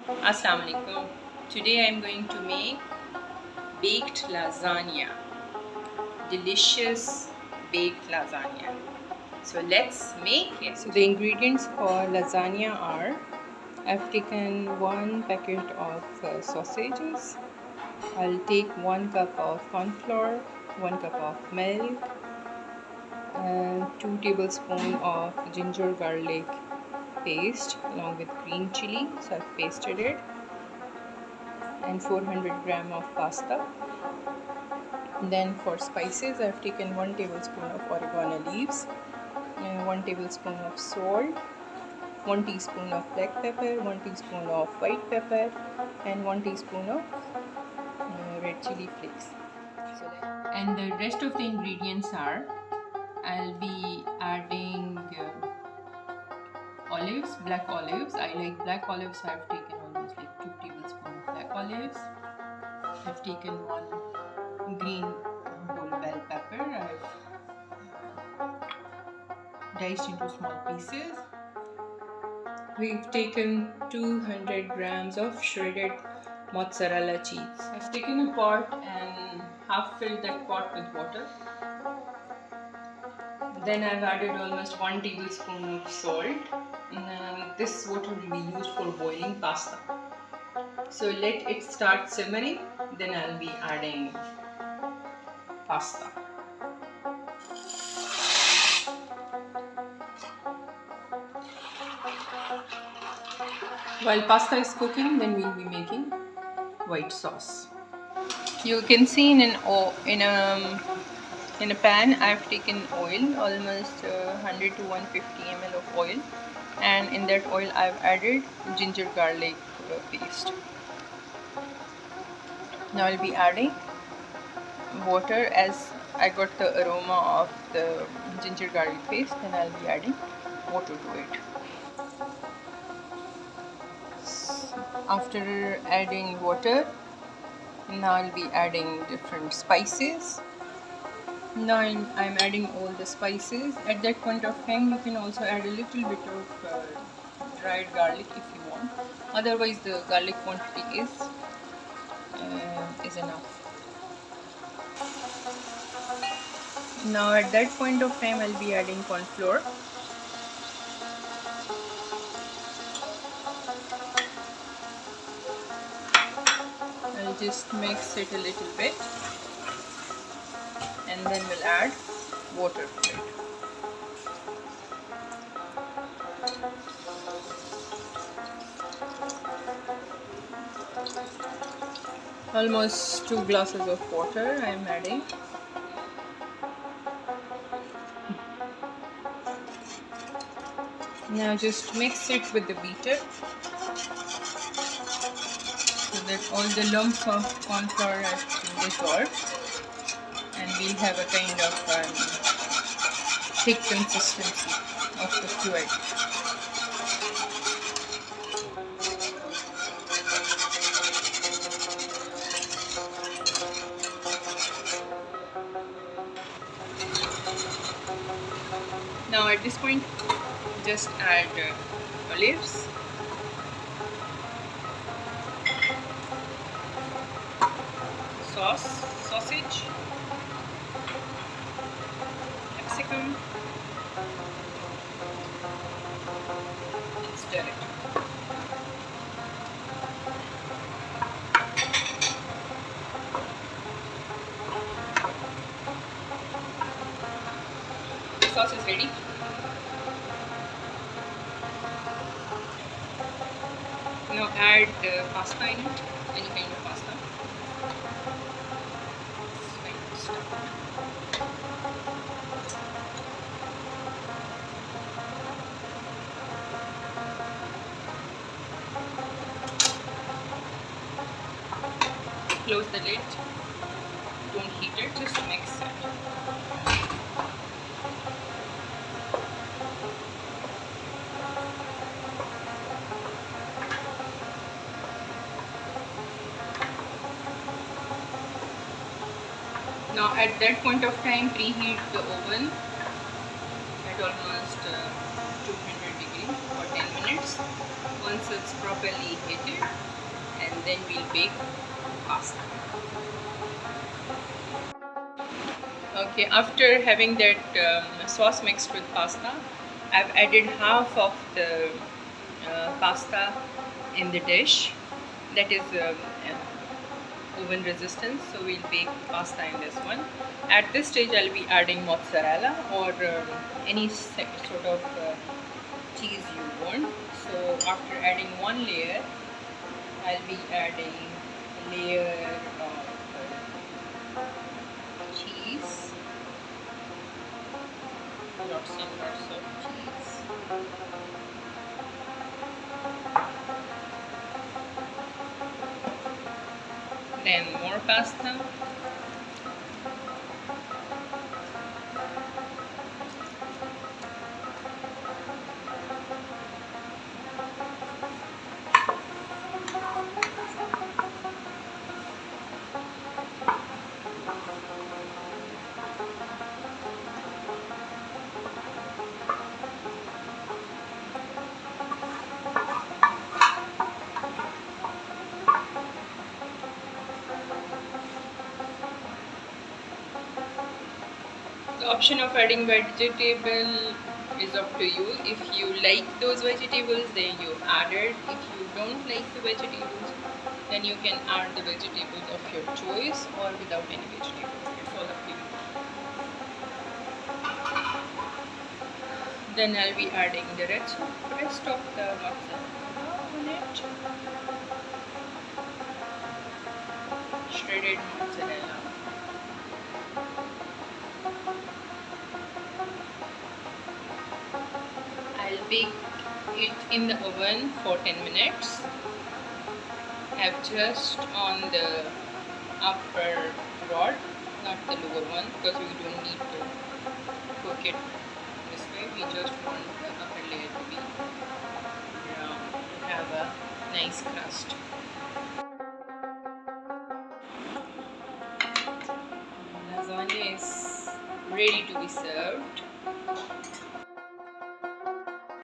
Assalamu alaikum. Today I am going to make baked lasagna. Delicious baked lasagna. So let's make it. So the ingredients for lasagna are, I've taken 1 packet of sausages. I'll take 1 cup of corn flour, 1 cup of milk, and 2 tablespoons of ginger garlic paste along with green chili. So I've pasted it, and 400 gram of pasta. Then for spices, I've taken 1 tablespoon of oregano leaves, 1 tablespoon of salt, 1 teaspoon of black pepper, 1 teaspoon of white pepper, and 1 teaspoon of red chili flakes. And the rest of the ingredients are, I'll be adding olives, black olives. I like black olives, so I've taken almost like 2 tablespoons of black olives. I've taken 1 green whole bell pepper. I've diced into small pieces. We've taken 200 grams of shredded mozzarella cheese. I've taken a pot and half filled that pot with water. Then I've added almost 1 tablespoon of salt. This water will be used for boiling pasta. So let it start simmering, then I'll be adding pasta. While pasta is cooking, then we'll be making white sauce. You can see in a pan, I've taken oil, almost 100 to 150 ml of oil, and in that oil I've added ginger garlic paste. Now I'll be adding water as I got the aroma of the ginger garlic paste, and I'll be adding water to it. After adding water, now I'll be adding different spices. Now I'm adding all the spices. At that point of time, you can also add a little bit of dried garlic if you want. Otherwise, the garlic quantity is enough. Now at that point of time, I'll be adding corn flour. I'll just mix it a little bit, and then we'll add water to it. Almost 2 glasses of water I am adding. Now just mix it with the beater so that all the lumps of corn flour have been dissolved, and we'll have a kind of thick consistency of the fluid. Now at this point, just add olives, sausage, capsicum, and stir it. The sauce is ready. Now add pasta in it, any kind of pasta. Close the lid, don't heat it, just mix it. Now at that point of time, preheat the oven at almost 200 degrees for 10 minutes. once it's properly heated, and then we'll bake pasta. Okay, after having that sauce mixed with pasta, I've added half of the pasta in the dish. That is oven resistance, so we'll bake pasta in this one. At this stage I'll be adding mozzarella or any sort of cheese you want. So after adding one layer, I'll be adding a layer of cheese, lots and lots of cheese. Then more pasta. The option of adding vegetable is up to you. If you like those vegetables, then you add it. If you don't like the vegetables, then you can add the vegetables of your choice or without any vegetables. It's all up to you. Then I'll be adding the rest of the mozzarella on it. Shredded mozzarella. I'll bake it in the oven for 10 minutes. Have just on the upper rod, not the lower one, because we don't need to cook it this way. We just want the upper layer to be brown, to have a nice crust. Lasagna is ready to be served.